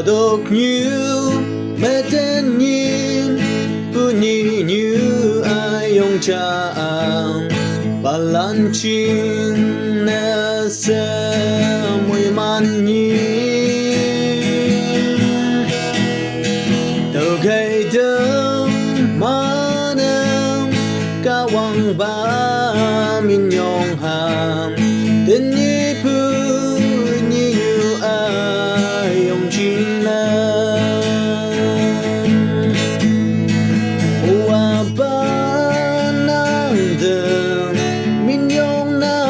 độc như mẹ tên nhìn cứ như ai ông cha và lan chín nè sẽ mùi man nhìn đầu gây đớm mà nâng cả quang ba min nhong hàm tên như phu như ai ông chín nè hoa ba nang đơm min nhong na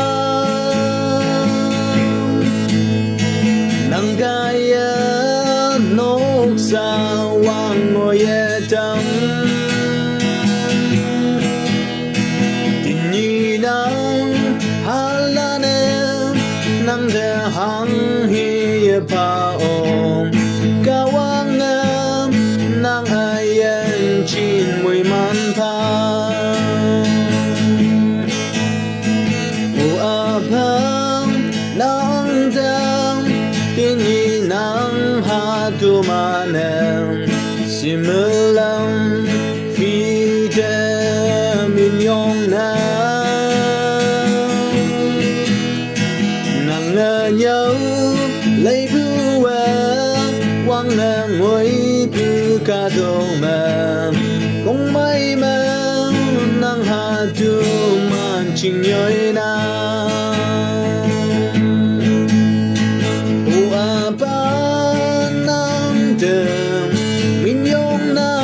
nang gaya nốc sa wang ngồi đắm nang de hang hi pa om kawangam nang ayen chin mui man pa u apang nang dam tin yi nang ha tu manem simulam fi de min yong na nhau lấy bưu quăng ngang ngồi bưu ca đồ mà không may mắn nang hà tu man chinh nhoi na u a ba nang đơm min yong na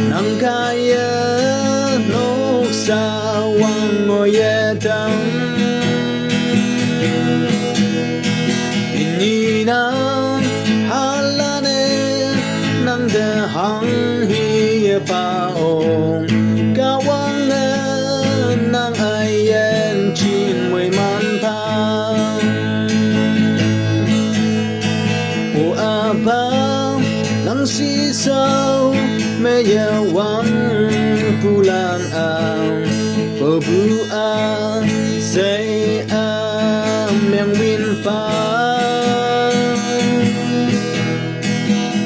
nang kaya nốc sa wang ngồi đắm nhìn nang halane nang de hang hi pa om kawang nang ayen chin mui man pa o apa nang si sao me ya wang pulang Phở bưu say miệng win pha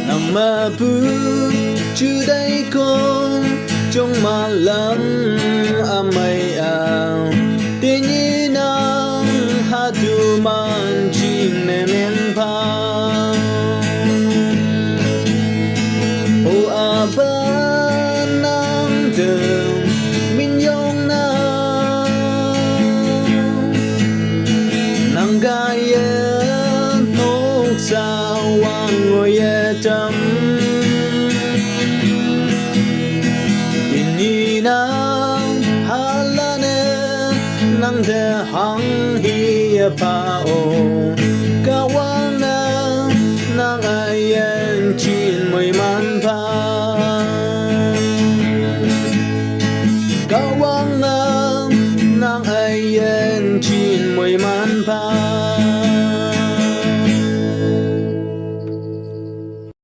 nằm mà bưu chứ đây con trong mà lắm mây tiếng như nắng hát du man chim nè miền pha ô ba nắng đơm gaya nốc sa wang ngồi đắm nhìn nang halane nang de hang hi pa o kawang nang ayen chin mui man pa kawang nang ayen chin mui man pa